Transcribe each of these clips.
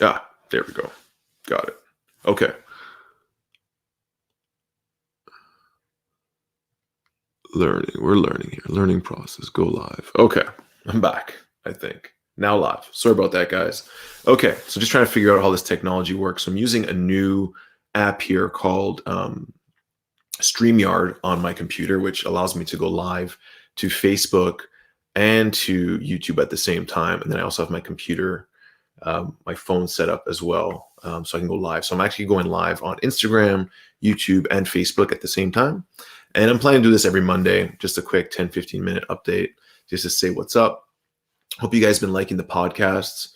There we go. Got it. Okay. We're learning here. Learning process. Go live. Okay. I'm back, I think. Now live. Sorry about that, guys. Okay. So just trying to figure out how this technology works. So I'm using a new app here called StreamYard on my computer, which allows me to go live to Facebook and to YouTube at the same time. And then I also have my computer, my phone set up as well, so I can go live. So I'm actually going live on Instagram, YouTube, and Facebook at the same time. And I'm planning to do this every Monday, just a quick 10, 15-minute update just to say what's up. Hope you guys been liking the podcasts.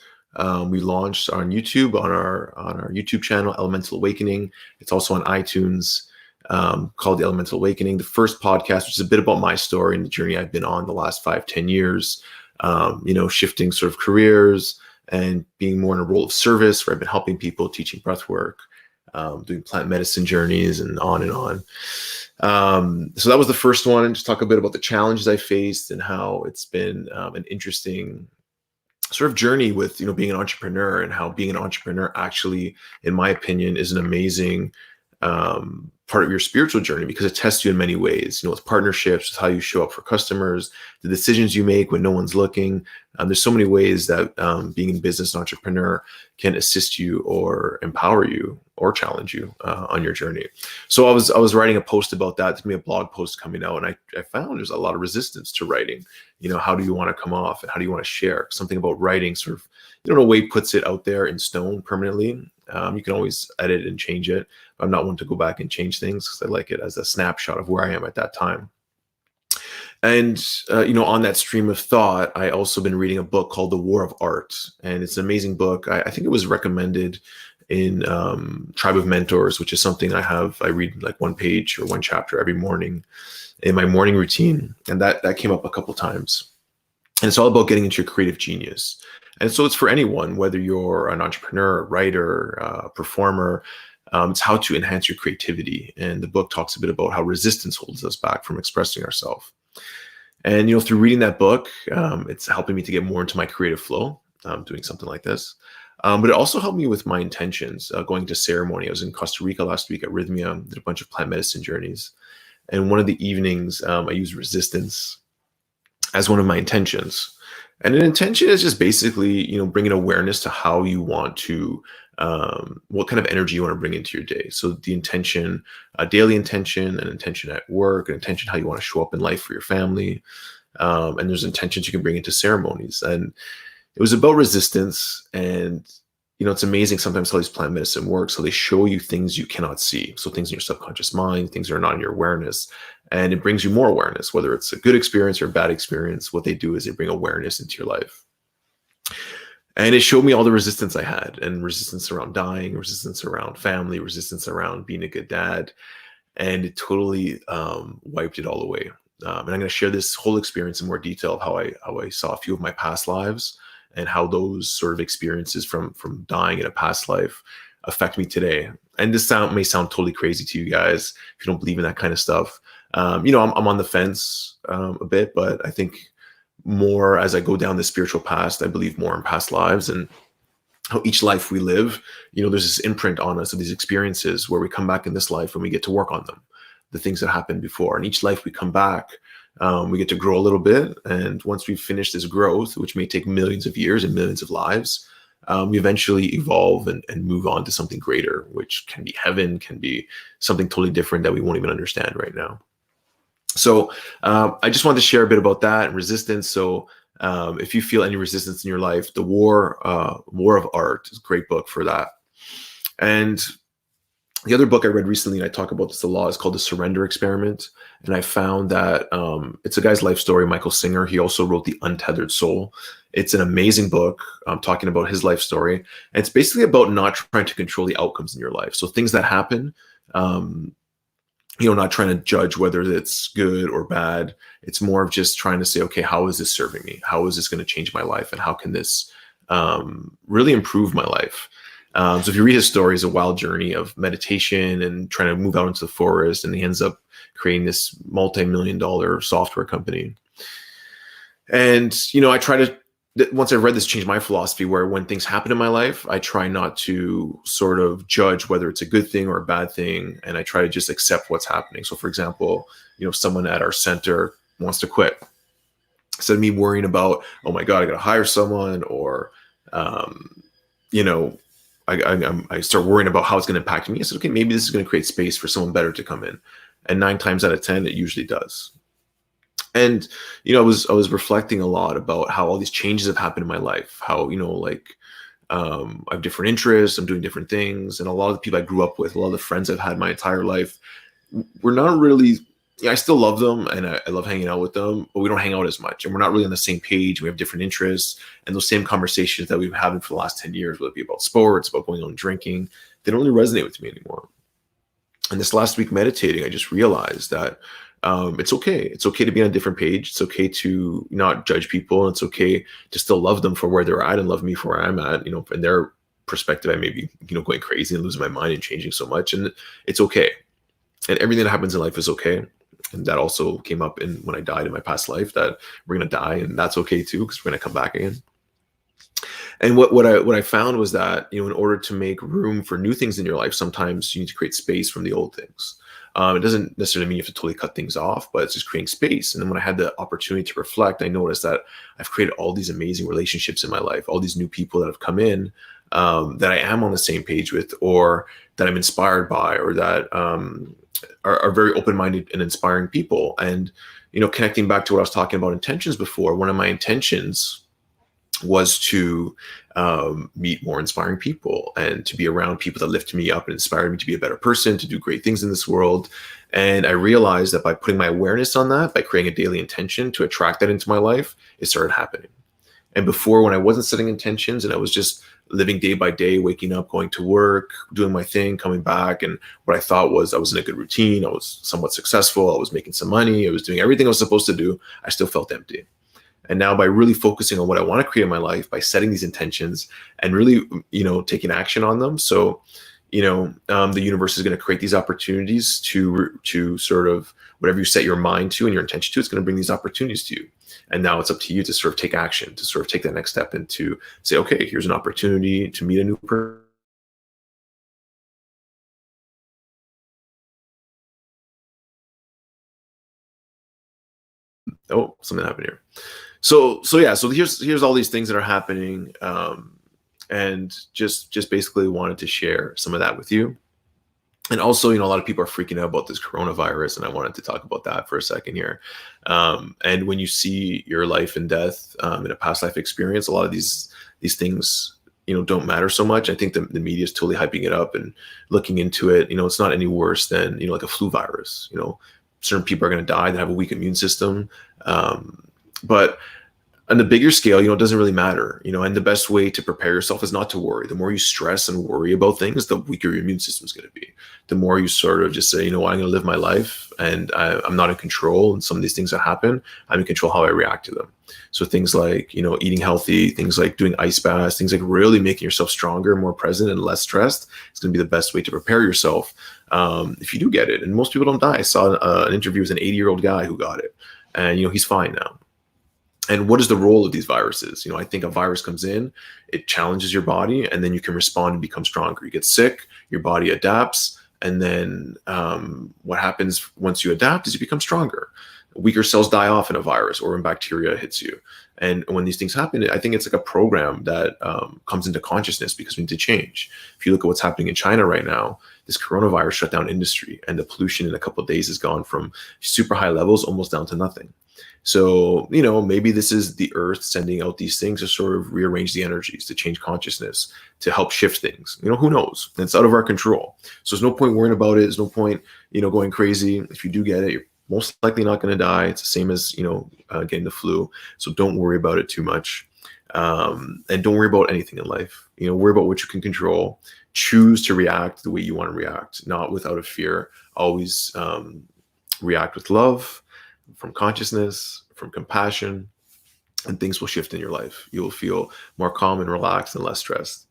We launched on YouTube on our YouTube channel, Elemental Awakening. It's also on iTunes, called The Elemental Awakening. The first podcast, which is a bit about my story and the journey I've been on the last 5-10 years, shifting sort of careers and being more in a role of service where I've been helping people, teaching breath work, doing plant medicine journeys, and on and on. So that was the first one. Just talk a bit about the challenges I faced and how it's been an interesting sort of journey with, being an entrepreneur, and how being an entrepreneur actually, in my opinion, is an amazing part of your spiritual journey, because it tests you in many ways, with partnerships, with how you show up for customers, the decisions you make when no one's looking. There's so many ways that being in business and entrepreneur can assist you or empower you or challenge you on your journey. So I was writing a post about that. There's gonna be a blog post coming out, and I found there's a lot of resistance to writing. How do you want to come off, and how do you want to share? Something about writing sort of, in a way, puts it out there in stone permanently. You can always edit and change it. I'm not one to go back and change things, because I like it as a snapshot of where I am at that time. And, on that stream of thought, I also been reading a book called The War of Art. And it's an amazing book. I think it was recommended in Tribe of Mentors, which is something I read like one page or one chapter every morning in my morning routine. And that came up a couple times. And it's all about getting into your creative genius. And so it's for anyone, whether you're an entrepreneur, a writer, performer. It's how to enhance your creativity. And the book talks a bit about how resistance holds us back from expressing ourselves. And, through reading that book, it's helping me to get more into my creative flow, doing something like this. But it also helped me with my intentions, going to ceremony. I was in Costa Rica last week at Rhythmia, did a bunch of plant medicine journeys. And one of the evenings, I used resistance as one of my intentions. And an intention is just basically, bringing awareness to how you want to, what kind of energy you want to bring into your day. So the intention, a daily intention, an intention at work, an intention how you want to show up in life for your family. And there's intentions you can bring into ceremonies. And it was about resistance. And, it's amazing sometimes how these plant medicine works. So they show you things you cannot see. So things in your subconscious mind, things that are not in your awareness. And it brings you more awareness, whether it's a good experience or a bad experience. What they do is they bring awareness into your life. And it showed me all the resistance I had, and resistance around dying, resistance around family, resistance around being a good dad. And it totally wiped it all away. And I'm going to share this whole experience in more detail of how I saw a few of my past lives, and how those sort of experiences from dying in a past life affect me today. And this may sound totally crazy to you guys if you don't believe in that kind of stuff. I'm on the fence a bit, but I think more as I go down the spiritual path, I believe more in past lives, and how each life we live, there's this imprint on us of these experiences where we come back in this life and we get to work on them, the things that happened before. And each life we come back, we get to grow a little bit. And once we've finished this growth, which may take millions of years and millions of lives, we eventually evolve and move on to something greater, which can be heaven, can be something totally different that we won't even understand right now. So I just wanted to share a bit about that and resistance. So if you feel any resistance in your life, The War of Art is a great book for that. And the other book I read recently, and I talk about this a lot, is called The Surrender Experiment. And I found that it's a guy's life story, Michael Singer. He also wrote The Untethered Soul. It's an amazing book talking about his life story. And it's basically about not trying to control the outcomes in your life. So things that happen, not trying to judge whether it's good or bad. It's more of just trying to say, okay, how is this serving me? How is this going to change my life? And how can this really improve my life? So if you read his story, it's a wild journey of meditation and trying to move out into the forest. And he ends up creating this multi-million-dollar software company. And, I try to once I read this, changed my philosophy, where when things happen in my life, I try not to sort of judge whether it's a good thing or a bad thing. And I try to just accept what's happening. So for example, someone at our center wants to quit. Instead of me worrying about, oh my God, I got to hire someone, or, you know, I start worrying about how it's going to impact me. I said, okay, maybe this is going to create space for someone better to come in. And 9 times out of 10, it usually does. And I was reflecting a lot about how all these changes have happened in my life. How I have different interests. I'm doing different things, and a lot of the people I grew up with, a lot of the friends I've had my entire life, we're not really. Yeah, I still love them, and I love hanging out with them, but we don't hang out as much, and we're not really on the same page. We have different interests, and those same conversations that we've been having for the last 10 years, whether it be about sports, about going out and drinking, they don't really resonate with me anymore. And this last week meditating, I just realized that it's okay. It's okay to be on a different page. It's okay to not judge people. It's okay to still love them for where they're at and love me for where I'm at. In their perspective, I may be, going crazy and losing my mind and changing so much. And it's okay. And everything that happens in life is okay. And that also came up when I died in my past life, that we're going to die, and that's okay too, because we're going to come back again. And what I found was that, in order to make room for new things in your life, sometimes you need to create space from the old things. It doesn't necessarily mean you have to totally cut things off, but it's just creating space. And then when I had the opportunity to reflect, I noticed that I've created all these amazing relationships in my life, all these new people that have come in, that I am on the same page with, or that I'm inspired by, or that are very open-minded and inspiring people. And, connecting back to what I was talking about intentions before, one of my intentions was to meet more inspiring people and to be around people that lift me up and inspire me to be a better person, to do great things in this world. And I realized that by putting my awareness on that, by creating a daily intention to attract that into my life, it started happening. And before, when I wasn't setting intentions and I was just living day by day, waking up, going to work, doing my thing, coming back, and what I thought was I was in a good routine, I was somewhat successful, I was making some money, I was doing everything I was supposed to do, I still felt empty. And now, by really focusing on what I want to create in my life, by setting these intentions and really, taking action on them. So, the universe is going to create these opportunities to sort of, whatever you set your mind to and your intention to, it's going to bring these opportunities to you. And now it's up to you to sort of take action, to sort of take that next step and to say, okay, here's an opportunity to meet a new person. Oh, something happened here. So yeah, so here's all these things that are happening, and just basically wanted to share some of that with you. And also, a lot of people are freaking out about this coronavirus, and I wanted to talk about that for a second here. And when you see your life and death in a past life experience, a lot of these things, don't matter so much. I think the media is totally hyping it up and looking into it. It's not any worse than, like a flu virus. Certain people are going to die that have a weak immune system. But on the bigger scale, it doesn't really matter, and the best way to prepare yourself is not to worry. The more you stress and worry about things, the weaker your immune system is going to be. The more you sort of just say, I'm going to live my life, and I'm not in control. And some of these things that happen, I'm in control how I react to them. So things like, eating healthy, things like doing ice baths, things like really making yourself stronger, more present, and less stressed. It's going to be the best way to prepare yourself if you do get it. And most people don't die. I saw an interview with an 80-year-old guy who got it, and, he's fine now. And what is the role of these viruses? I think a virus comes in, it challenges your body, and then you can respond and become stronger. You get sick, your body adapts, and then what happens once you adapt is you become stronger. Weaker cells die off in a virus or when bacteria hits you. And when these things happen, I think it's like a program that comes into consciousness because we need to change. If you look at what's happening in China right now, this coronavirus shut down industry, and the pollution in a couple of days has gone from super high levels almost down to nothing. So, maybe this is the earth sending out these things to sort of rearrange the energies, to change consciousness, to help shift things. Who knows? It's out of our control. So there's no point worrying about it. There's no point, going crazy. If you do get it, you're most likely not going to die. It's the same as, getting the flu. So don't worry about it too much. And don't worry about anything in life. Worry about what you can control. Choose to react the way you want to react, not without a fear. Always react with love, from consciousness, from compassion, and things will shift in your life. You will feel more calm and relaxed and less stressed.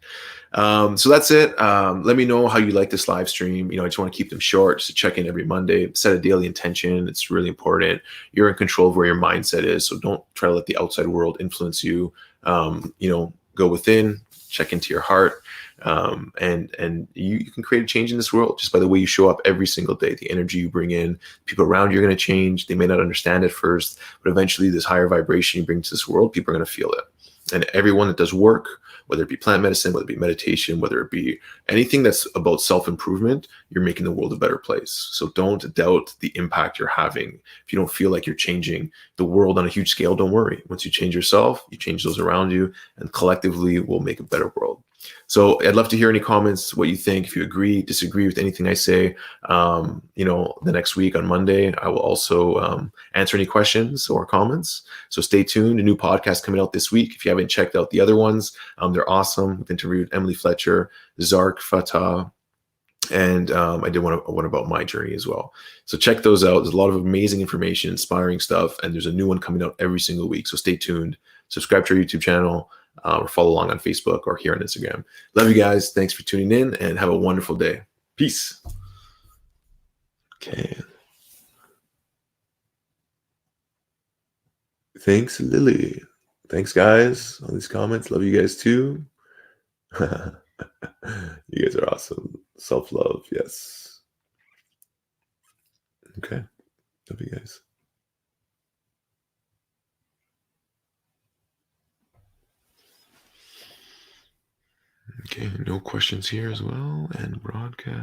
So that's it. Let me know how you like this live stream. I just want to keep them short, just to check in every Monday, set a daily intention. It's really important. You're in control of where your mindset is. So don't try to let the outside world influence you. go within, check into your heart, and you can create a change in this world just by the way you show up every single day. The energy you bring in, people around you are going to change. They may not understand at first, but eventually this higher vibration you bring to this world, people are going to feel it. And everyone that does work, whether it be plant medicine, whether it be meditation, whether it be anything that's about self-improvement, you're making the world a better place. So don't doubt the impact you're having. If you don't feel like you're changing the world on a huge scale, don't worry. Once you change yourself, you change those around you, and collectively we'll make a better world. So I'd love to hear any comments, what you think, if you agree, disagree with anything I say. The next week on Monday, I will also answer any questions or comments. So stay tuned. A new podcast coming out this week. If you haven't checked out the other ones, they're awesome. We've interviewed Emily Fletcher, Zark Fatah, and I did one about my journey as well. So check those out. There's a lot of amazing information, inspiring stuff, and there's a new one coming out every single week. So stay tuned. Subscribe to our YouTube channel, or follow along on Facebook or here on Instagram. Love you guys. Thanks for tuning in, and have a wonderful day. Peace. Okay. Thanks, Lily. Thanks, guys. All these comments. Love you guys too. You guys are awesome. Self-love, yes. Okay. Love you guys. Okay, no questions here as well. And broadcast.